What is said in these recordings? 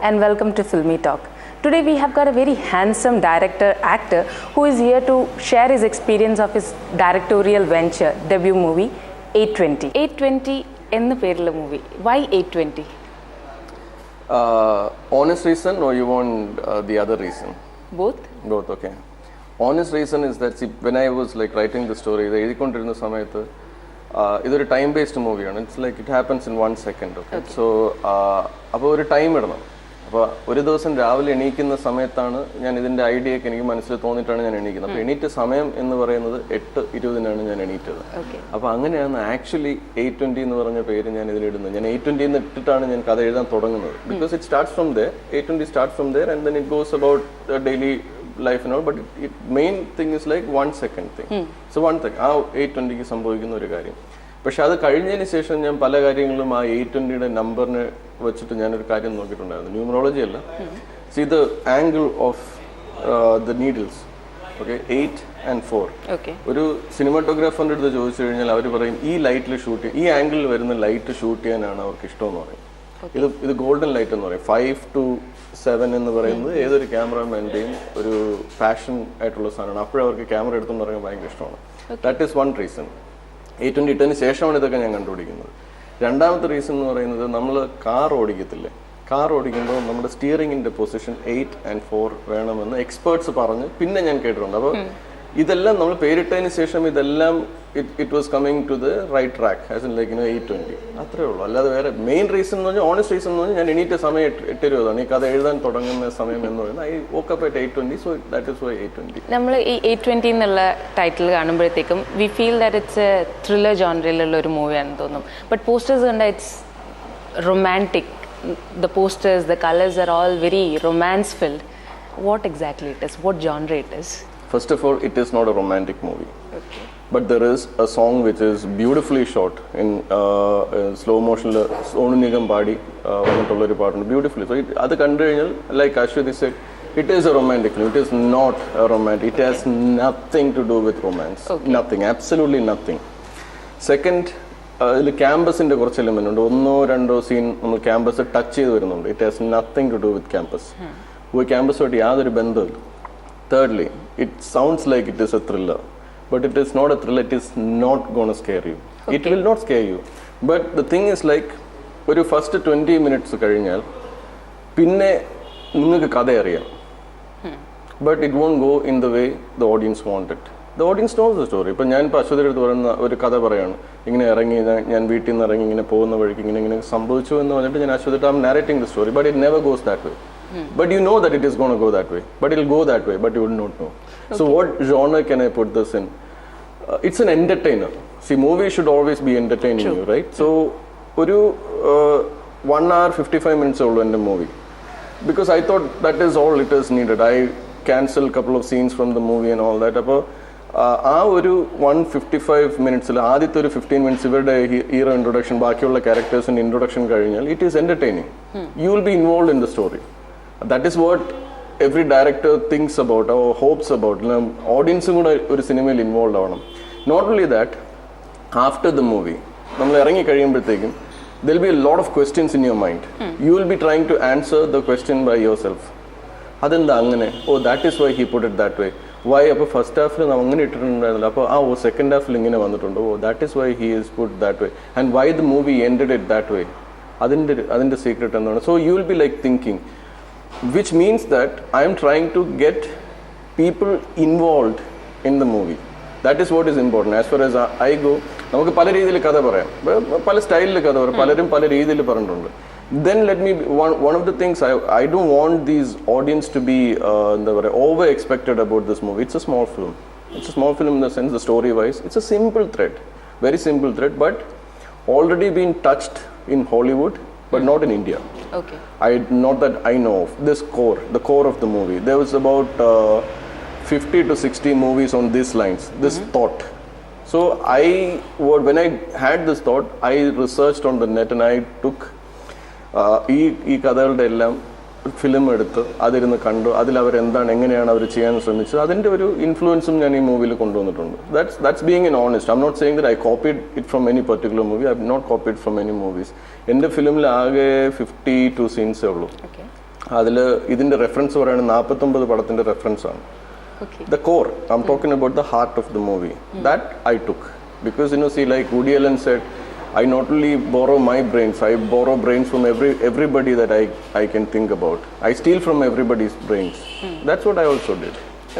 and welcome to Filmi Talk. Today we have got a very handsome actor who is here to share his experience of his directorial venture, debut movie, 820. 820 in the peril movie. Why 820? Honest reason or you want the other reason? Both. Both, okay. Honest reason is that when I was writing the story, it's a time-based movie. It's like it happens in 1 second. Okay. So, a time ഒരു ദിവസം രാവിലെ എണീക്കുന്ന സമയത്താണ് ഞാൻ ഇതിൻ്റെ idea ഒക്കെ എനിക്ക് മനസ്സിൽ തോന്നിയിട്ടാണ് ഞാൻ എണീക്കുന്നത്. അപ്പോൾ എണീറ്റ സമയം എന്ന് പറയുന്നത് 8:20 ഞാൻ എണീറ്റത്. അപ്പോൾ അങ്ങനെയാണ് ആക്ച്വലി 820 എന്ന് പറഞ്ഞ പേര് ഞാൻ ഇതിലിടുന്നത്. ഞാൻ 820 എന്ന് ഇട്ടിട്ടാണ് ഞാൻ കഥ എഴുതാൻ തുടങ്ങുന്നത്. Because it starts from there, 820 starts from there and then it goes about daily life and all. But main thing is like 1 second thing. So 1 thing ആ 820 സംഭവിക്കുന്ന ഒരു കാര്യം. പക്ഷെ അത് കഴിഞ്ഞതിന് ശേഷം ഞാൻ പല കാര്യങ്ങളും ആ 820 നമ്പറിന് വെച്ചിട്ട് ഞാനൊരു കാര്യം നോക്കിയിട്ടുണ്ടായിരുന്നു. ന്യൂമറോളജി അല്ല. See the angle of the needles. Okay, 8 and 4. ഒരു സിനിമാറ്റോഗ്രാഫറിൻ്റെ അടുത്ത് ചോദിച്ചു കഴിഞ്ഞാൽ അവർ പറയും ഈ ലൈറ്റിൽ ഷൂട്ട് ചെയ്യാൻ, ഈ ആംഗിളിൽ വരുന്ന ലൈറ്റ് ഷൂട്ട് ചെയ്യാനാണ് അവർക്ക് ഇഷ്ടമെന്ന് പറയും. ഇത് ഗോൾഡൻ ലൈറ്റ് എന്ന് പറയും. 5 to 7 എന്ന് പറയുന്നത് ഏതൊരു ക്യാമറാമാൻ്റെയും ഒരു പാഷൻ ആയിട്ടുള്ള സാധനമാണ്. അപ്പോഴവർക്ക് ക്യാമറ എടുത്തെന്ന് പറയാൻ ഭയങ്കര ഇഷ്ടമാണ്. That is one reason. 820 ഇട്ടതിന് ശേഷമാണ് ഇതൊക്കെ ഞാൻ കണ്ടുപിടിക്കുന്നത്. രണ്ടാമത്തെ റീസൺ എന്ന് പറയുന്നത്, നമ്മൾ കാർ ഓടിക്കത്തില്ലേ, കാർ ഓടിക്കുമ്പോൾ നമ്മുടെ സ്റ്റിയറിംഗിൻ്റെ പൊസിഷൻ 8 and 4 വേണമെന്ന് എക്സ്പേർട്സ് പറഞ്ഞ് പിന്നെ ഞാൻ കേട്ടിട്ടുണ്ട്. അപ്പോൾ ഇതെല്ലാം നമ്മൾ പേരിട്ടതിന് ശേഷം ഇതെല്ലാം it was coming to the right track as in like 820. അത്രേ ഉള്ളൂ. അല്ലാതെ വേറെ മെയിൻ റീസൺ എന്ന് പറഞ്ഞാൽ, ഓണസ്റ്റ് റീസൺ എന്ന് പറഞ്ഞാൽ ഞാൻ എണീറ്റ സമയം 8:20 ഈ കഥ എഴുതാൻ തുടങ്ങുന്ന സമയം എന്ന് പറയുന്നത് I woke up at 8:20. So that is why 820. നമ്മൾ ഈ 820 എന്നുള്ള ടൈറ്റിൽ കാണുമ്പോഴത്തേക്കും we feel that it's a thriller ജോൺറിലുള്ള ഒരു മൂവിയാണെന്ന് തോന്നും. ബട്ട് പോസ്റ്റേഴ്സ് കണ്ടാൽ it's romantic. The posters, the colors are all very romance filled. What exactly it is? What genre it is? First of all, it is not a romantic movie. Okay. But there is a song which is beautifully shot in slow motion. Sonu Nigam body vanittulla part beautifully. So adu kandu kanyal, like Ashwathy said, it is a romantic film. It is not a romantic. It has nothing to do with romance. Okay. Nothing, absolutely nothing. Second, ഇതിൽ ക്യാമ്പസിൻ്റെ കുറച്ച് element ഉണ്ട്. 1-2 scene നമ്മൾ campus touch ചെയ്ത് വരുന്നുണ്ട്. It has nothing to do with campus. ക്യാമ്പസുമായിട്ട് യാതൊരു ബന്ധമില്ല. Thirdly, it sounds like it is a thriller, but it is not a thriller. It is not gonna scare you. It will not scare you. But the thing is like ഒരു first 20 minutes കഴിഞ്ഞാൽ പിന്നെ നിങ്ങൾക്ക് കഥ അറിയാം. But it won't go in the way the audience want it. The audience knows the story. ഇപ്പം ഞാൻ ഇപ്പോൾ അശ്വതിയുടെ അടുത്ത് പറയുന്ന ഒരു കഥ പറയാണ്, ഇങ്ങനെ ഇറങ്ങി ഞാൻ വീട്ടിൽ നിന്ന് ഇറങ്ങി ഇങ്ങനെ പോകുന്ന വഴിക്ക് ഇങ്ങനെ സംഭവിച്ചു എന്ന് പറഞ്ഞിട്ട് ഞാൻ അശ്വതിട്ട് I am narrating the story. But it never goes that way. But you know that it is going to go that way. But it will go that way, but you will not know. Okay. So what genre can I put this in? It's an entertainer. See, movie should always be entertaining. True. You, right? So, 1 hour 55 minutes old in the movie. Because I thought that is all it is needed. I cancelled a couple of scenes from the movie and all that. അപ്പോൾ ആ ഒരു 155 minutes ആദ്യത്തെ ഒരു 15 minutes ഇവരുടെ hero introduction, ബാക്കിയുള്ള ക്യാരക്ടേഴ്സിൻ്റെ introduction കഴിഞ്ഞാൽ it is entertaining. You will be involve in the story. That is what every director thinks about or hopes about. Audience കൂടെ ഒരു സിനിമയിൽ ഇൻവോൾവ് ആവണം. Not only that, after the movie നമ്മൾ ഇറങ്ങി കഴിയുമ്പോഴത്തേക്കും there will be a lot of questions in your mind. You will be trying to answer the question by yourself. അതെന്താ അങ്ങനെ? that is why he put it that way. Why? അപ്പോൾ first ഹാഫിൽ നമ്മൾ അങ്ങനെ ഇട്ടിട്ടുണ്ടായിരുന്നില്ല. അപ്പോൾ second ഹാഫിൽ ഇങ്ങനെ വന്നിട്ടുണ്ട്. that is why he is put that way. And why the movie ended it that way? അതിൻ്റെ secret എന്താണ്? So you will be like thinking, which means that I am trying to get people involved in the movie. That is what is important. As far as I go, നമുക്ക് പല രീതിയിൽ കഥ പറയാം, പല സ്റ്റൈലിൽ കഥ പറയാം, പലരും പല രീതിയിൽ പറഞ്ഞിട്ടുണ്ട്. Then let me, one of the things I don't want these audience to be over expected about this movie. It's a small film. It's a small film in the sense, the story wise, it's a simple thread, very simple thread, but already been touched in Hollywood, but not in India. Okay. Not that I know of. This core, the core of the movie. There was about 50 to 60 movies on these lines, this thought. So when I had this thought, I researched on the net and I took ഈ കഥകളുടെ എല്ലാം film എടുത്ത് അതിരുന്ന് കണ്ടു. അതിലവരെന്താണ്, എങ്ങനെയാണ് അവർ ചെയ്യാൻ ശ്രമിച്ചത്, അതിൻ്റെ ഒരു ഇൻഫ്ലുവൻസും ഞാൻ ഈ മൂവിയിൽ കൊണ്ടുവന്നിട്ടുണ്ട്. That's being an honest. I'm not saying that I copied it from any particular movie. I've not copied from any movies. എൻ്റെ ഫിലിമിൽ ആകെ 52 സീൻസേ ഉള്ളൂ. അതിൽ ഇതിൻ്റെ റെഫറൻസ് പറയുകയാണെങ്കിൽ 49 പടത്തിൻ്റെ റെഫറൻസാണ്. The core, I'm talking about the heart of the movie. That I took. Because, see, like Woody Allen said, I not only borrow my brains, I borrow brains from everybody that I can think about. I steal from everybody's brains. That's what I also did.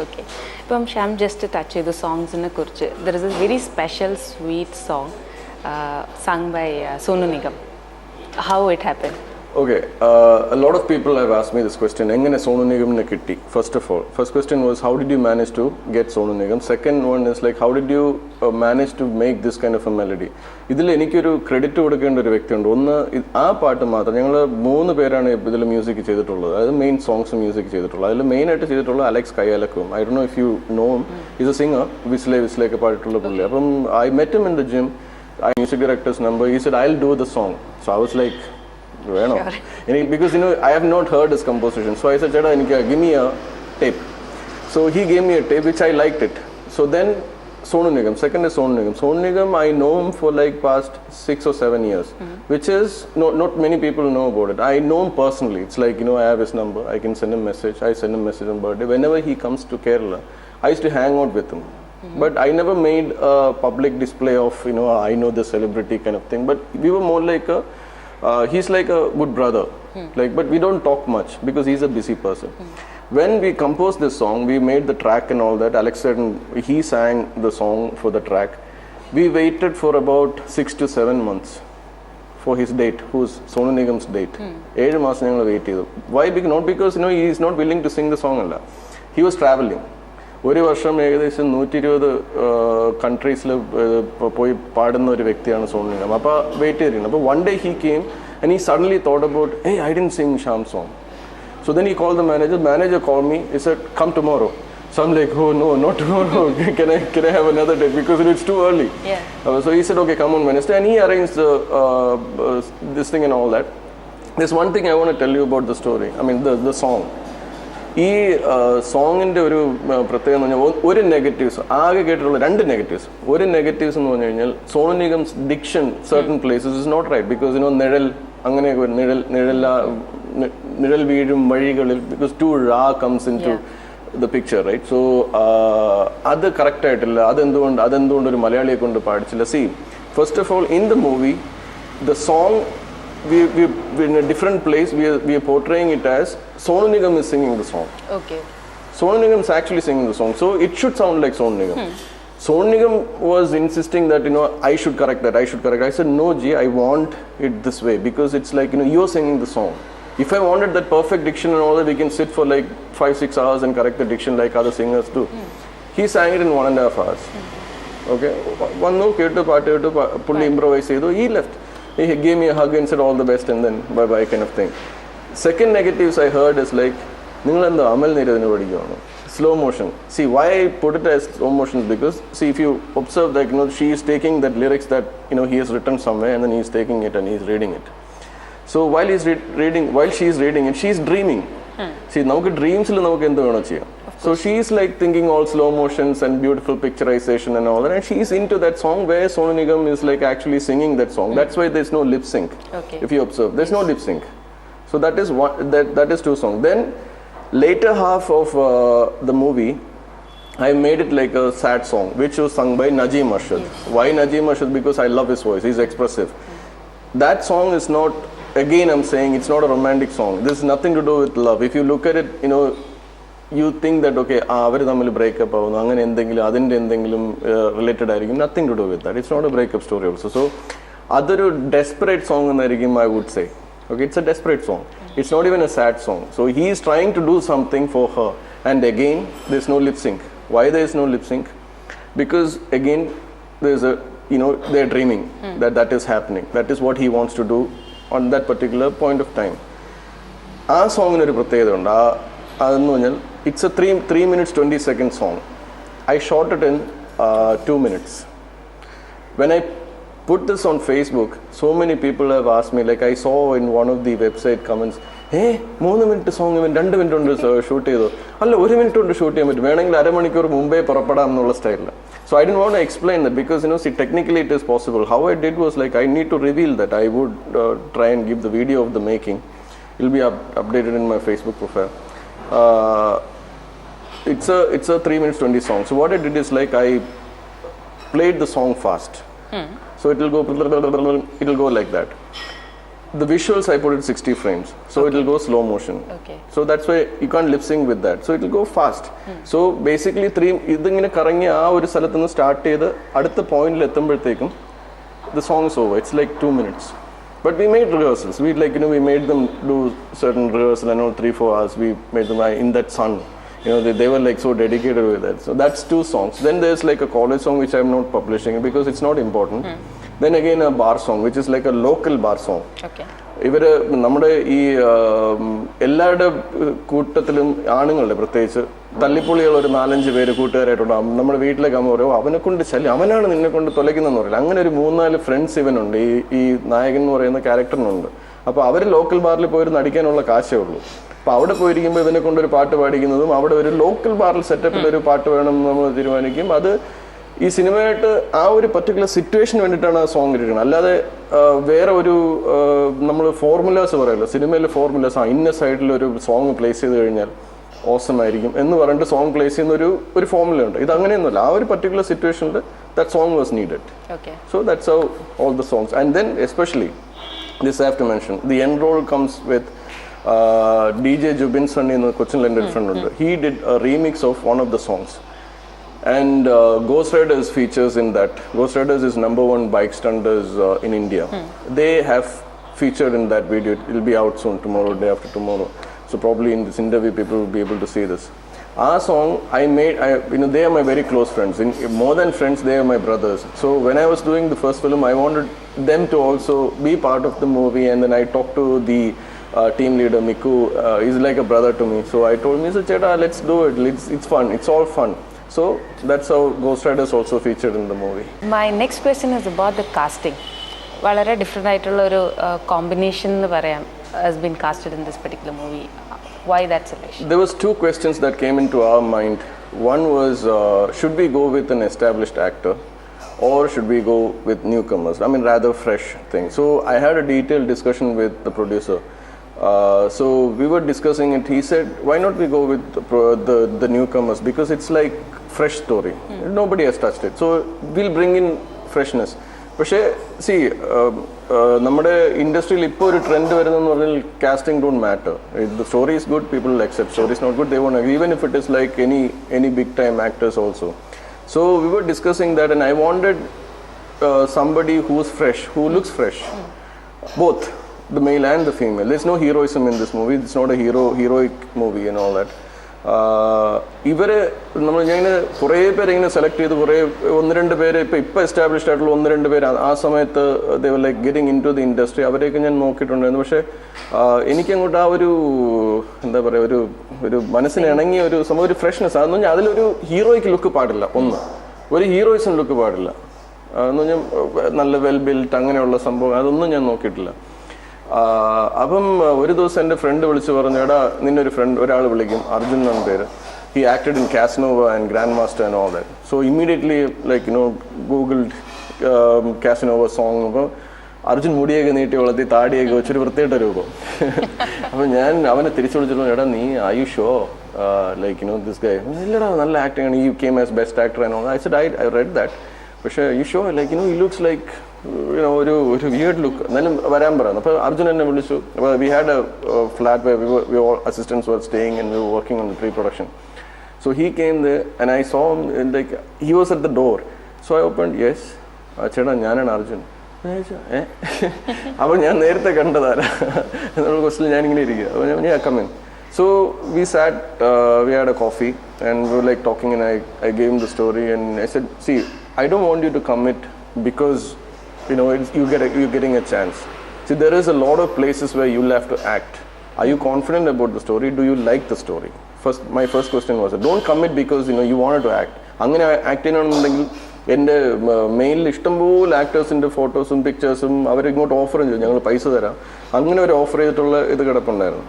Okay. If Shyam just to touch the songs in a kurche, there is a very special, sweet song sung by Sonu Nigam. How it happened? Okay, a lot of people have asked me this question. Engane Sonu Nigam ne kitti? First of all, first question was how did you manage to get Sonu Nigam? Second one is like how did you manage to make this kind of a melody? ഇതിൽ എനിക്കൊരു credit കൊടുക്കേണ്ട ഒരു വ്യക്തിയുണ്ട്. ഒന്ന് ആ പാട്ട് മാത്രം ഞങ്ങൾ 3 പേരാണ് ഇതിൽ മ്യൂസിക് ചെയ്തിട്ടുള്ളത്, അതായത് മെയിൻ സോങ്സ് മ്യൂസിക് ചെയ്തിട്ടുള്ളത്. അതിൽ മെയിനായിട്ട് ചെയ്തിട്ടുള്ളത് അലക്സ് കയ്യാലക്കും. I don't know if you know him, is a singer, വിസ്ലേക്ക് പാടിയിട്ടുള്ള പുള്ളി. അപ്പം I met him in the gym, I music directors number, he said I will do the song. So I was like because I have not heard his composition, so I said Chada, give me a tape. So he gave me a tape which I liked it. So then Sonu Nigam, second is Sonu Nigam. Sonu Nigam, I know him for like past 6 or 7 years, which is not many people know about it. I know him personally. It's like I have his number, I can send him message, I send him message on birthday. Whenever he comes to Kerala, I used to hang out with him. But I never made a public display of I know the celebrity kind of thing, but we were more like he's like a good brother, but we don't talk much because he's a busy person. When we composed this song, we made the track and all that. Alex said he sang the song for the track. We waited for about 6 to 7 months for his date, who's Sonu Nigam's date. 7 months we waited. Why? Not because he is not willing to sing the song. He was traveling. ഒരു വർഷം ഏകദേശം 120 കൺട്രീസിൽ പോയി പാടുന്ന ഒരു വ്യക്തിയാണ് സോണു നിഗം. അപ്പോൾ wait ചെയ്തിരുന്നു. അപ്പോൾ one day he came and he suddenly thought about I didn't sing sham song. So then he called the manager called me, he said come tomorrow. So I'm like, oh no, not tomorrow. Can I have another day because it's too early. So he said okay, come on Wednesday, and he arranged this thing and all that. There's one thing I want to tell you about the story, I mean the song. ഈ സോങ്ങിൻ്റെ ഒരു പ്രത്യേകത എന്ന് പറഞ്ഞാൽ ഒരു negatives ആകെ കേട്ടിട്ടുള്ള 2 negatives. ഒരു negatives എന്ന് പറഞ്ഞു കഴിഞ്ഞാൽ Sonu Nigam's diction certain places is not right because നിഴൽ അങ്ങനെ നിഴൽ വീഴും വഴികളിൽ ബിക്കോസ് ടു റാ comes into the picture right. So അത് കറക്റ്റായിട്ടില്ല. അതെന്തുകൊണ്ട് ഒരു മലയാളിയെ കൊണ്ട് പാടിച്ചില്ല. See first of all in the movie the song we're in a different place. We are portraying it as Sonu Nigam is singing the song. Okay. Sonu Nigam is actually singing the song, so it should sound like Sonu Nigam. Sonu Nigam was insisting that I should correct that. I said no, G, I want it this way because it's like you're singing the song. If I wanted that perfect diction and all that, we can sit for like 5-6 hours and correct the diction like other singers do. He sang it in 1.5 hours. Okay, one no kettu paattu kettu pulli improvise chedu, he left. He gave me a hug and said all the best and then bye bye kind of thing. Second negatives I heard is like ningal amal neeradinu padikonu slow motion. See why I put it as slow motion because see if you observe that she is taking that lyrics that he has written somewhere and then he is taking it and he is reading it. So while she is reading it, she is dreaming. See namukku dreams il namukku endu vena cheyam. So she is like thinking all slow motions and beautiful picturization and all that, and she is into that song where Sonu Nigam is like actually singing that song. That's why there's no lip sync. Okay. If you observe, there's no lip sync. So that is one. That is 2 songs. Then later half of the movie, I made it like a sad song, which was sung by Najeem Arshad. Why Najeem Arshad? Because I love his voice. He's expressive. That song is not. Again, I'm saying it's not a romantic song. There's nothing to do with love. If you look at it, you think that okay അവർ തമ്മിൽ breakup ആവുന്നു അങ്ങനെ എന്തെങ്കിലും അതിൻ്റെ എന്തെങ്കിലും related ആയിരിക്കും. Nothing to do with that. It's not a breakup story also. So അതൊരു desperate song എന്നായിരിക്കും I would say. Okay, it's a desperate song. It's not even a sad song. So he is trying to do something for her and again there is no lip sync. Why there is no lip sync? Because again there is A they are dreaming that is happening. That is what he wants to do on that particular point of time. ആ സോങ്ങിനൊരു പ്രത്യേകത ഉണ്ട്. അതെന്ന് പറഞ്ഞാൽ it's a 3 minutes 20 second song. I shot it in 2 minutes. When I put this on Facebook, so many people have asked me, like I saw in one of the website comments, hey 3 minute song ഇവൻ 2 minute കൊണ്ട് shoot ചെയ്തു. അല്ല 1 minute കൊണ്ട് shoot ചെയ്യാൻ പറ്റും, വേണമെങ്കിൽ അരമണിക്കൂർ മുമ്പേ പുറപ്പെടാം എന്നുള്ള സ്റ്റൈലിൽ. So I didn't want to explain that because see technically it is possible. How I did was like I need to reveal that I would try and give the video of the making It'll be updated in my Facebook profile. Uh, it's a 3 minutes 20 song. So what I did is like I played the song fast. So it'll go like that. The visuals I put it 60 frames, so it'll go slow motion. Okay. So that's why you can't lip sync with that. So it'll go fast. So basically ഇതിങ്ങനെ കറങ്ങി ആ ഒരു സ്ഥലത്ത് നിന്ന് start ചെയ്ത് അടുത്ത പോയിന്റിൽ എത്തുമ്പോഴത്തേക്കും the song is over. It's like 2 minutes. But we made rehearsals. We made them do certain rehearsal and all 3-4 hours. We made them in that sun. They were like so dedicated with that. So that's 2 songs. Then there's like a college song which I'm not publishing because it's not important. Then again a bar song which is like a local bar song. Okay. ഇവര് നമ്മുടെ ഈ എല്ലാവരുടെ കൂട്ടത്തിലും ആണുങ്ങളുടെ പ്രത്യേകിച്ച് തല്ലിപ്പൊളികൾ ഒരു 4-5 പേര് കൂട്ടുകാരായിട്ടുണ്ടാകും. നമ്മുടെ വീട്ടിലേക്ക് അമ്മ പറയും അവനെ കൊണ്ട് ശല്യം, അവനാണ് നിന്നെ കൊണ്ട് തൊലയ്ക്കുന്നതെന്ന് പറയില്ല. അങ്ങനെ ഒരു 3-4 ഫ്രണ്ട്സ് ഇവനുണ്ട്, ഈ നായകൻ എന്ന് പറയുന്ന ക്യാരക്ടറിനുണ്ട്. അപ്പോൾ അവർ ലോക്കൽ ബാറിൽ പോയിരുന്ന് അടിക്കാനുള്ള കാശേ ഉള്ളൂ. അപ്പോൾ അവിടെ പോയിരിക്കുമ്പോൾ ഇവനെ കൊണ്ടൊരു പാട്ട് പാടിക്കുന്നതും അവിടെ ഒരു ലോക്കൽ ബാറിൽ സെറ്റപ്പിൽ ഒരു പാട്ട് വേണം നമ്മൾ തീരുമാനിക്കും. അത് ഈ സിനിമയായിട്ട് ആ ഒരു പർട്ടിക്കുലർ സിറ്റുവേഷന് വേണ്ടിയിട്ടാണ് ആ സോങ് ഇരിക്കുന്നത്. അല്ലാതെ വേറെ ഒരു നമ്മൾ ഫോർമുലാസ് പറയല്ലോ, സിനിമയിലെ ഫോർമുലാസ് ഇന്ന സൈഡിൽ ഒരു സോങ് പ്ലേസ് ചെയ്ത് കഴിഞ്ഞാൽ ഓസം ആയിരിക്കും എന്ന് പറഞ്ഞിട്ട് സോങ് പ്ലേസ് ചെയ്യുന്ന ഒരു ഫോർമുല ഉണ്ട്. ഇത് അങ്ങനെയൊന്നുമല്ല. ആ ഒരു പർട്ടിക്കുലർ സിറ്റുവേഷനിൽ that song was needed. So that's how all the songs. And then especially this have to mention the end roll comes with DJ Jubin Sunny എന്ന് കൊച്ചിൻ എൻ്റെ ഒരു ഫ്രണ്ട് ഉണ്ട്. He did a remix of one of the songs. And Ghost Riders features in that. Ghost Riders is #1 bike stunters in India. They have featured in that video. It will be out soon, tomorrow, day after tomorrow. So probably in this interview, people will be able to see this. Our song I made, they are my very close friends. More than friends, they are my brothers. So when I was doing the first film, I wanted them to also be part of the movie. And then I talked to the team leader, Miku. He's like a brother to me. So I told him, Cheta, let's do it. It's fun. It's all fun. So that's how Ghost Riders also featured in the movie. My next question is about the casting. വളരെ different ആയിട്ടുള്ള ഒരു combination എന്ന് പറയാം has been casted in this particular movie. Why that selection? There was 2 questions that came into our mind. One was should we go with an established actor or should we go with newcomers? I mean rather fresh thing. So I had a detailed discussion with the producer. So we were discussing it. He said, why not we go with the newcomers, because it's like fresh story. Nobody has touched it, so we'll bring in freshness. പക്ഷേ see നമ്മുടെ ഇൻഡസ്ട്രിയിൽ ഇപ്പോൾ ഒരു trend വരുന്നതെന്ന് പറഞ്ഞാൽ casting don't matter. The story is good, people will accept. Story is not good, they won't, even if it is like any big time actors also. So we were discussing that and I wanted somebody who's fresh, who looks fresh, both the male and the female. There's no heroism in this movie. It's not a heroic movie and all that. ഇവരെ നമ്മൾ ഞാനിങ്ങനെ കുറേ പേരെ ഇങ്ങനെ select ചെയ്ത് കുറേ 1-2 പേര് ഇപ്പോൾ എസ്റ്റാബ്ലിഷ്ഡ് ആയിട്ടുള്ള 1-2 പേര് ആ സമയത്ത് they were like getting into the industry. അവരെയൊക്കെ ഞാൻ നോക്കിയിട്ടുണ്ടായിരുന്നു. പക്ഷേ എനിക്കങ്ങോട്ട് ആ ഒരു എന്താ പറയുക, ഒരു മനസ്സിന് ഇണങ്ങിയ ഒരു സംഭവം, ഒരു ഫ്രഷ്നെസ്. അതെന്ന് പറഞ്ഞാൽ അതിലൊരു ഹീറോയ്ക്ക് ലുക്ക് പാടില്ല, ഒരു ഹീറോയിസം ലുക്ക് പാടില്ല. എന്ന് പറഞ്ഞാൽ നല്ല വെൽ ബിൽറ്റ് അങ്ങനെയുള്ള സംഭവം അതൊന്നും ഞാൻ നോക്കിയിട്ടില്ല. അപ്പം ഒരു ദിവസം എൻ്റെ ഫ്രണ്ട് വിളിച്ച് പറഞ്ഞു, എടാ നിന്നെ ഒരു ഫ്രണ്ട് ഒരാൾ വിളിക്കും, അർജുൻ എന്നാണ് പേര്. He acted in Casanova and Grandmaster and all that. So immediately googled Casanova song. അപ്പോൾ അർജുൻ മുടിയൊക്കെ നീട്ടി വളർത്തി താടിയൊക്കെ വെച്ചൊരു വൃത്തിയായിട്ട രൂപം. അപ്പം ഞാൻ അവനെ തിരിച്ചു വിളിച്ചിട്ട്, എടാ നീ are you sure this guy? ഇല്ലടാ നല്ല ആക്ടിങ് ആണ്, he came as best actor and all. I said I read that. പക്ഷേ you sure? he looks like ഒരു വിയേർഡ് ലുക്ക്. എന്നാലും വരാൻ പറയുന്നു. അപ്പോൾ അർജുൻ എന്നെ വിളിച്ചു. അപ്പോൾ we had A flat where we all assistants were staying and we were working on the pre-production. So he came there and I saw him, like he was at the door. So I opened, yes, ചേട്ടാ ഞാനാണ് അർജുൻ. അപ്പോൾ ഞാൻ നേരത്തെ കണ്ടതാരാ എന്നുള്ള ക്വസ്റ്റിൽ ഞാനിങ്ങനെ ഇരിക്കുക. അപ്പോൾ ഞാൻ come in. So we sat, we had a coffee and we were like talking and I gave him the story and I said, see, I don't want you to commit because you're getting a chance. See, there is a lot of places where you'll have to act. Are you confident about the story? Do you like the story? My first question was, don't commit because you wanted to act. അങ്ങനെ act ചെയ്യണമെന്നുണ്ടെങ്കിൽ എൻ്റെ മെയിലിൽ ഇഷ്ടംപോലെ ആക്ടേഴ്സിൻ്റെ ഫോട്ടോസും പിക്ചേഴ്സും അവരിങ്ങോട്ട് offer ചെയ്തു, ഞങ്ങൾ പൈസ തരാം, അങ്ങനെ ഒരു ഓഫർ ചെയ്തിട്ടുള്ള ഇത് കിടപ്പുണ്ടായിരുന്നു.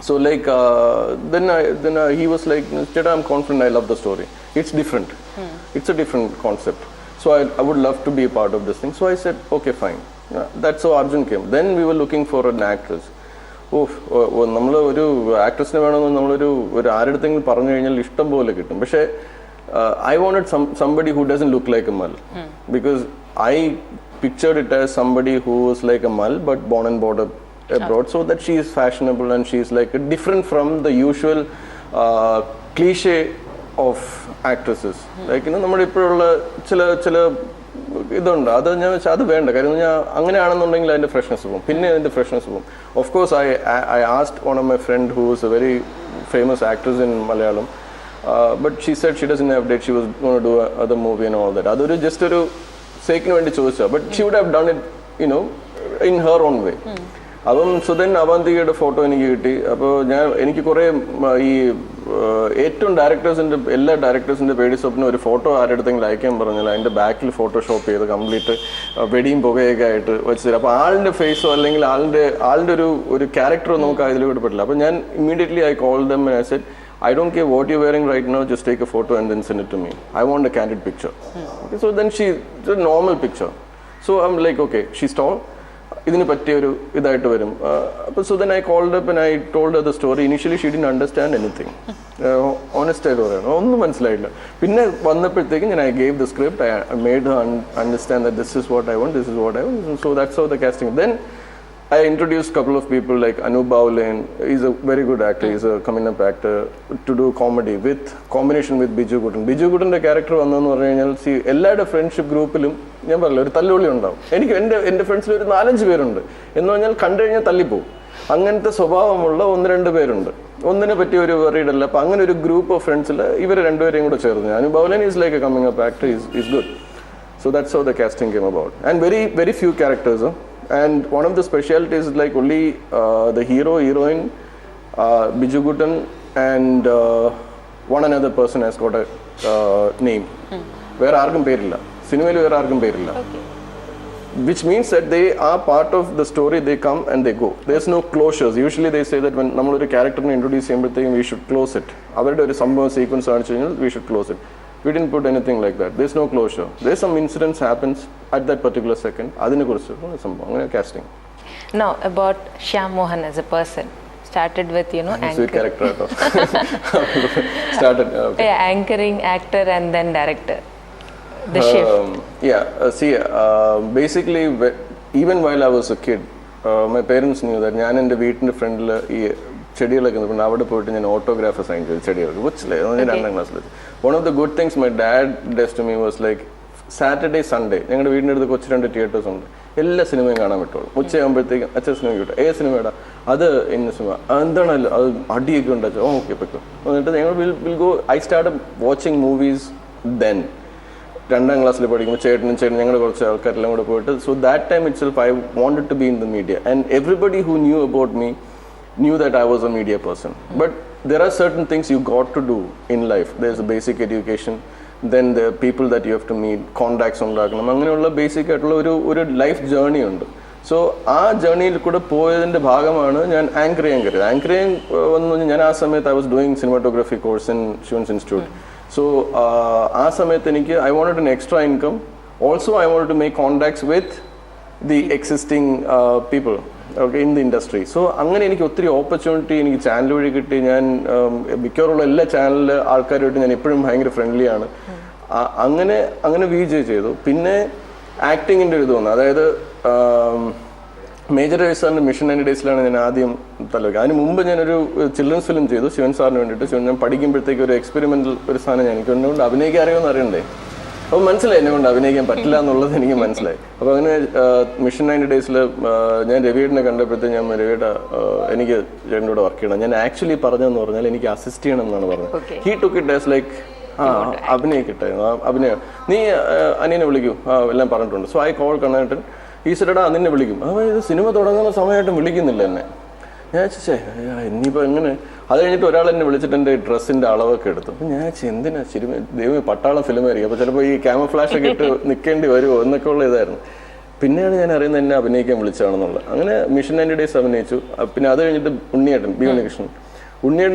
So then he was like, Cheta, I'm confident, I love the story. It's different. It's a different concept. So I would love to be a part of this thing. So I said, okay, fine. Yeah, that's how Arjun came. Then we were looking for an actress. നമ്മൾ ഒരു ആക്ട്രസിനെ വേണമെന്ന് നമ്മളൊരു ആരുടെങ്കിലും പറഞ്ഞു കഴിഞ്ഞാൽ ഇഷ്ടം പോലെ കിട്ടും. പക്ഷേ I wanted somebody who doesn't look like a Mal, because I pictured it as somebody who was like a Mal but born and brought up abroad, so that she is fashionable and she is like different from the usual cliche of actresses. Like, you know, നമ്മുടെ ഇപ്പോഴുള്ള ചില ഇതുണ്ട്, അത് ഞാൻ വെച്ചാൽ അത് വേണ്ട കാര്യം. ഞാൻ അങ്ങനെയാണെന്നുണ്ടെങ്കിൽ അതിൻ്റെ ഫ്രഷ്നെസ് പോകും, പിന്നെ അതിൻ്റെ ഫ്രഷ്നെസ് പോകും. Of course I asked one of my friend who is a very famous actress in Malayalam, but she said she doesn't have date, she was going to do other movie and all that. അതൊരു just ഒരു സേക്കിന് വേണ്ടി ചോദിച്ചാൽ, but she would have done it, you know, in her own way. അപ്പം Sudan അവന്തികയുടെ photo എനിക്ക് കിട്ടി. അപ്പോൾ എനിക്ക് കുറേ ഈ ഏറ്റവും എല്ലാ ഡയറക്ടേഴ്സിൻ്റെ പേടി സ്വപ്നം ഒരു ഫോട്ടോ ആരുടെടുത്തെങ്കിലും അയക്കാൻ പറഞ്ഞാൽ അതിൻ്റെ ബാക്കിൽ ഫോട്ടോഷോപ്പ് ചെയ്ത് കംപ്ലീറ്റ് വെടിയും പുകയൊക്കെ ആയിട്ട് വെച്ച് തരും. അപ്പോൾ ആളിൻ്റെ ഫേസോ അല്ലെങ്കിൽ ആളുടെ ഒരു ക്യാരക്ടറോ നമുക്ക് അതിലൂടെ പറ്റില്ല. അപ്പോൾ ഞാൻ immediately I called them and I said, I don't care what you're wearing right now, just take a photo and then send it to me. I want a candid picture. Okay, so then it's a normal picture. So I'm like, okay, she's tall, ഇതിന് പറ്റിയൊരു ഇതായിട്ട് വരും. അപ്പോൾ so then I called up and I told her the story. Initially she didn't understand anything. Honest ആയിട്ട് പറയണം, ഒന്നും മനസ്സിലായില്ല. പിന്നെ വന്നപ്പോഴത്തേക്കും I gave the script, I made her understand that this is what I want, this is what I want. So that's how the casting. Then I introduced a couple of people like Anup Bawlen. He's a very good actor. He's a coming up actor to do comedy with combination with Biju Gutan. Biju Gutan's character വന്നെന്ന് പറഞ്ഞു കഴിഞ്ഞാൽ എല്ലാവരുടെ friendship ഗ്രൂപ്പിലും ഞാൻ പറഞ്ഞില്ല ഒരു തല്ലുള്ളി ഉണ്ടാവും. എനിക്ക് എൻ്റെ ഫ്രണ്ട്സിൽ ഒരു 4-5 പേരുണ്ട് എന്ന് പറഞ്ഞാൽ കണ്ടു കഴിഞ്ഞാൽ തല്ലിപ്പോവും. അങ്ങനത്തെ സ്വഭാവമുള്ള 1-2 പേരുണ്ട്. ഒന്നിനെ പറ്റി ഒരു വെറിയിടല്ല. അപ്പം അങ്ങനെ ഒരു ഗ്രൂപ്പ് ഓഫ് ഫ്രണ്ട്സിൽ ഇവർ രണ്ടുപേരെയും കൂടെ ചേർന്ന് Anup Bawlen is like a coming up actor. He's good. So that's how the casting came about. And very very few characters. And one of the specialties is like only the hero, heroine, Biju Gutan, and one another person has got a name. Where ആർക്കും പേരില്ല, സിനിമയിൽ വേറെ ആർക്കും പേരില്ല. Which means that they are part of the story, they come and they go. There's no closures. Usually they say that when നമ്മളൊരു ക്യാരക്ടറിനെ introduce ചെയ്യുമ്പോഴത്തേക്കും we should close it. അവരുടെ ഒരു സംഭവം സീക്വൻസ് കാണിച്ചു കഴിഞ്ഞാൽ we should close it. We didn't put anything like that. There's no closure. There's some incidents happens at that particular second. അതിനെ കുറിച്ച് സംഭവം അങ്ങനെ casting. Now about Shyam Mohan as a person. Started with, you know, sweet character. Started anchoring, actor and then director. The shift. Basically even while I was a kid, my parents knew that ഞാൻ എൻ്റെ വീട്ടിൻ്റെ ഫ്രണ്ടിൽ ഈ ചെടികളൊക്കെ പിന്നെ അവിടെ പോയിട്ട് ഞാൻ ഓട്ടോഗ്രാഫ് സൈൻ ചെയ്തു ചെടികൾക്ക് കൊച്ചിലെ 2ാം ക്ലാസ്സിൽ. One of the good things my dad does to me was like Saturday, Sunday ഞങ്ങളുടെ വീടിൻ്റെ അടുത്ത് കൊച്ചു 2 തിയേറ്റേഴ്സ് ഉണ്ട്. എല്ലാ സിനിമയും കാണാൻ പറ്റുള്ളൂ. ഉച്ചയാകുമ്പോഴത്തേക്കും അച്ഛൻ സിനിമ കിട്ടും. സിനിമയുടെ അത് ഇന്ന സിനിമ എന്താണല്ലോ അത് അടിയൊക്കെ ഉണ്ടാച്ചോ ഓക്കെ പറ്റും. എന്നിട്ട് ഞങ്ങൾ will go. I started watching movies then. 2ാം ക്ലാസ്സിൽ പഠിക്കുമ്പോൾ ചേട്ടനും ഞങ്ങളുടെ കുറച്ച് ആൾക്കാരെല്ലാം കൂടെ പോയിട്ട്. So that time itself I wanted to be in the media, and everybody who knew about me knew that I was a media person. But there are certain things you got to do in life. There's a basic education, then the people that you have to meet, contacts ഉണ്ടാക്കണം, അങ്ങനെയുള്ള basic ആയിട്ടുള്ള ഒരു life journey ഉണ്ട്. So ആ ജേർണിയിൽ കൂടെ പോയതിൻ്റെ ഭാഗമാണ് ഞാൻ ആങ്കറിങ് വന്നു. ഞാൻ ആ സമയത്ത് I was doing cinematography course in Shivans Institute. So ആ സമയത്ത് എനിക്ക് I wanted an extra income. Also I wanted to make contacts with the existing people in the industry. So അങ്ങനെ എനിക്ക് ഒത്തിരി ഓപ്പർച്യൂണിറ്റി എനിക്ക് ചാനൽ വഴി കിട്ടി. ഞാൻ മിക്കവാറുള്ള എല്ലാ ചാനലിലെ ആൾക്കാരുമായിട്ട് ഞാൻ എപ്പോഴും ഭയങ്കര ഫ്രണ്ട്ലിയാണ്. അങ്ങനെ വിജയ് ചെയ്തു. പിന്നെ ആക്ടിങ്ങിൻ്റെ ഒരു തോന്നുന്നു, അതായത് മേജർ രവി സാറിൻ്റെ മിഷൻ 90 ഡേയ്സിലാണ് ഞാൻ ആദ്യം തലവെക്കുക. അതിന് മുമ്പ് ഞാനൊരു ചിൽഡ്രൻസ് ഫിലിം ചെയ്തു ശിവൻ സാറിന് വേണ്ടിയിട്ട്. ഞാൻ പഠിക്കുമ്പോഴത്തേക്ക് ഒരു എക്സ്പെരിമെൻ്റൽ ഒരു സാധനം എനിക്ക് എന്നുകൊണ്ട് അഭിനയിക്കാൻ അറിയുമെന്ന് അറിയണ്ടേ. അപ്പോൾ മനസ്സിലായി എന്നെ കൊണ്ട് അഭിനയിക്കാൻ പറ്റില്ല എന്നുള്ളത് എനിക്ക് മനസ്സിലായി. അപ്പോൾ അങ്ങനെ മിഷൻ 90 ഡേയ്സിൽ ഞാൻ രവിയേട്ടനെ കണ്ടപ്പോഴത്തേക്ക് ഞാൻ രവിയേട്ട എനിക്ക് ചേട്ടൻ്റെ കൂടെ വർക്ക് ചെയ്യണം. ഞാൻ ആക്ച്വലി പറഞ്ഞതെന്ന് പറഞ്ഞാൽ എനിക്ക് അസിസ്റ്റ് ചെയ്യണം എന്നാണ് പറഞ്ഞത്. He took it as like അഭിനയിക്കട്ടെ, അഭിനയം നീ അനിയനെ വിളിക്കൂ എല്ലാം പറഞ്ഞിട്ടുണ്ട്. സോ ഐ കോൾ കണ്ണേട്ടൻ. ഈ സെറ്റടാ നിന്നെ വിളിക്കും. അപ്പോൾ ഇത് സിനിമ തുടങ്ങുന്ന സമയമായിട്ടും വിളിക്കുന്നില്ല എന്നെ. ഞാൻ ഇനിയിപ്പോൾ എങ്ങനെ. അത് കഴിഞ്ഞിട്ട് ഒരാൾ എന്നെ വിളിച്ചിട്ട് എൻ്റെ ഡ്രസ്സിൻ്റെ അളവൊക്കെ എടുത്തു. അപ്പം ഞാൻ എന്തിനാ സിനിമ ദൈവം പട്ടാളം ഫിലിമായിരിക്കും, അപ്പോൾ ചിലപ്പോൾ ഈ ക്യാമഫ്ലാഷൊക്കെ ഇട്ട് നിൽക്കേണ്ടി വരുമോ എന്നൊക്കെ ഉള്ള ഇതായിരുന്നു. പിന്നെയാണ് ഞാൻ അറിയുന്നത് എന്നെ അഭിനയിക്കാൻ വിളിച്ചതാണെന്നുള്ളത്. അങ്ങനെ മിഷൻ 90 ഡേയ്സ് അഭിനയിച്ചു. പിന്നെ അത് കഴിഞ്ഞിട്ട് ഉണ്ണിയേട്ടൻ ബി ഉണ്ണികൃഷ്ണൻ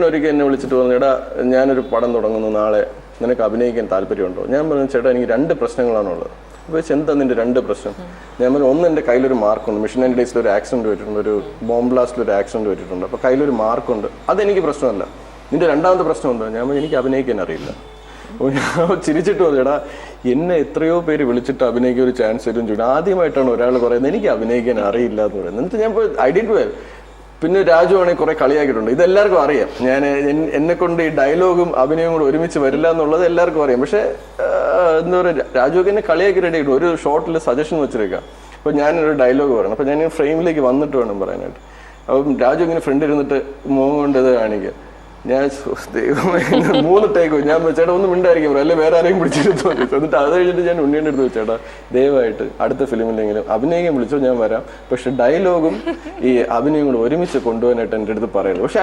ഒരിക്കൽ എന്നെ വിളിച്ചിട്ട് പറഞ്ഞു, എടാ ഞാനൊരു പടം തുടങ്ങുന്നു നാളെ, നിനക്ക് അഭിനയിക്കാൻ താല്പര്യമുണ്ടോ? ഞാൻ പറഞ്ഞു ചേട്ടാ എനിക്ക് 2 പ്രശ്നങ്ങളാണുള്ളത്. അപ്പോൾ എന്താ നിൻ്റെ 2 പ്രശ്നം? ഞാൻ പറഞ്ഞു, ഒന്ന് എൻ്റെ കയ്യിലൊരു മാർക്കുണ്ട്, മിഷൻ ആൻഡ് ഡേയ്സിൽ ഒരു ആക്സിഡൻറ്റ് പറ്റിയിട്ടുണ്ട്, ഒരു ബോംബ് ബ്ലാസ്റ്റിൽ ഒരു ആക്സിഡൻറ്റ് പറ്റിയിട്ടുണ്ട്, അപ്പോൾ കയ്യിലൊരു മാർക്കുണ്ട്, അതെനിക്ക് പ്രശ്നമല്ല. നിൻ്റെ 2ാമത്തെ പ്രശ്നം എന്താ? ഞാൻ പറഞ്ഞു, എനിക്ക് അഭിനയിക്കാൻ അറിയില്ല. അപ്പോൾ ഞാൻ ചിരിച്ചിട്ട് പറഞ്ഞു, എടാ എന്നെ എത്രയോ പേര് വിളിച്ചിട്ട് അഭിനയിക്കാൻ ഒരു ചാൻസ് തരും ചോദിച്ചു. ആദ്യമായിട്ടാണ് ഒരാൾ പറയുന്നത് എനിക്ക് അഭിനയിക്കാൻ അറിയില്ല എന്ന് പറയുന്നത്. എന്നിട്ട് ഞാൻ പോയി ഐ ഡിഡ് വെൽ. പിന്നെ രാജു ആണെങ്കിൽ കുറെ കളിയാക്കിയിട്ടുണ്ട്. ഇതെല്ലാവർക്കും അറിയാം, ഞാൻ എന്നെ കൊണ്ട് ഈ ഡയലോഗും അഭിനയവും കൂടെ ഒരുമിച്ച് വരില്ല എന്നുള്ളത് എല്ലാവർക്കും അറിയാം. പക്ഷെ എന്താ പറയുക, രാജുവൊക്കെ എന്നെ കളിയാക്കി റെഡി ആയിട്ട് ഒരു ഷോട്ടിൽ സജഷൻ വെച്ചിരിക്കാം. അപ്പോൾ ഞാനൊരു ഡയലോഗ് പറയണം, അപ്പോൾ ഞാൻ ഫ്രെയിമിലേക്ക് വന്നിട്ട് വേണം പറയാനായിട്ട്. അപ്പം രാജു ഇങ്ങനെ ഫ്രണ്ട് ഇരുന്നിട്ട് മോഹം കൊണ്ട് ഇത് കാണിക്കുക. ഞാൻ 3 ടേക്ക് ഞാൻ ചേട്ടാ ഒന്നും മിണ്ടായിരിക്കും പറയും, അല്ലെ വേറെ ആരെയും പിടിച്ചെടുത്തു. എന്നിട്ട് അത് കഴിഞ്ഞിട്ട് ഞാൻ ഉണ്ണിയുടെ അടുത്ത് വെച്ചേട്ടാ ദയവായിട്ട് അടുത്ത ഫിലിമിലെങ്കിലും അഭിനയിക്കാൻ വിളിച്ചോ, ഞാൻ വരാം, പക്ഷെ ഡയലോഗും ഈ അഭിനയം കൂടെ ഒരുമിച്ച് കൊണ്ടുപോകാനായിട്ട് എൻ്റെ അടുത്ത് പറയുള്ളൂ. പക്ഷെ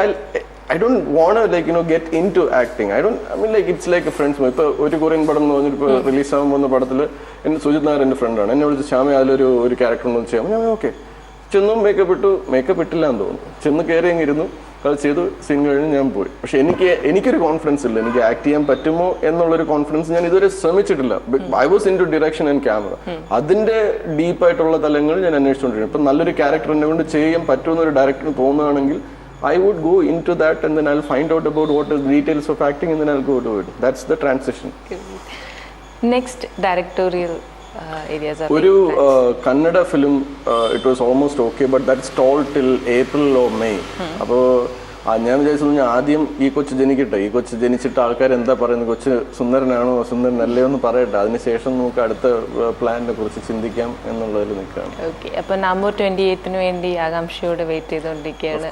I don't want to get into acting. I mean it's like a friend's movie. ഇപ്പോൾ ഒരു കൊറിയൻ പടം എന്ന് പറഞ്ഞിട്ട് ഇപ്പോൾ റിലീസാകാൻ പോകുന്ന പടത്തിൽ എൻ്റെ സുജിത് നായർ എൻ്റെ ഫ്രണ്ടാണ്, എന്നെ വിളിച്ച് ശ്യാമ അതിലൊരു ക്യാരക്ടർ ഒന്ന് ചെയ്യാം. ഞാൻ ഓക്കെ ചെന്നും മേക്കപ്പ് ഇട്ടില്ല എന്ന് തോന്നുന്നു, ചെന്ന് കയറി അങ്ങ് ഇരുന്നു, അത് ചെയ്തു, സീൻ കഴിഞ്ഞ് ഞാൻ പോയി. പക്ഷെ എനിക്കൊരു കോൺഫിഡൻസ് ഇല്ല, എനിക്ക് ആക്ട് ചെയ്യാൻ പറ്റുമോ എന്നുള്ളൊരു കോൺഫിഡൻസ് ഞാൻ ഇതുവരെ ശ്രമിച്ചിട്ടില്ല. I was into direction and camera, അതിന്റെ ഡീപ്പായിട്ടുള്ള തലങ്ങൾ ഞാൻ അന്വേഷിച്ചുകൊണ്ടിരിക്കും. ഇപ്പം നല്ലൊരു ക്യാരക്ടർ എന്നെ കൊണ്ട് ചെയ്യാൻ പറ്റുമെന്ന് ഒരു ഡയറക്ടറിന് തോന്നുകയാണെങ്കിൽ I would go into that and then I'll find out about what is the details of acting and then I'll go to it. That's the transition. Next directorial areas are ഒരു Kannada film, it was almost okay but that's stalled till April or May. അപ്പോൾ ഞാൻ വിചാരിച്ചത് ഞാൻ ആദ്യം ഈ കൊച്ചു ജനിച്ചിട്ട് ആൾക്കാർ എന്താ പറയുന്നത്, കൊച്ച് സുന്ദരനാണോ സുന്ദരനല്ലയോ എന്ന് പറയട്ടെ, അതിനുശേഷം നമുക്ക് അടുത്ത പ്ലാനിനെ കുറിച്ച് ചിന്തിക്കാം എന്നുള്ളതിൽ നിൽക്കുകയാണ്. ഓക്കെ, അപ്പോൾ നവംബർ 28 വേണ്ടി ആകാംക്ഷയോടെ വെയിറ്റ് ചെയ്തുകൊണ്ടിരിക്കുകയാണ്.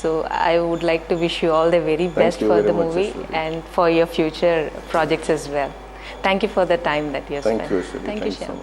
So I would like to wish you all the very best for the movie and for your future projects as well. Thank you for the time that you have spent. Thank you, Shyam.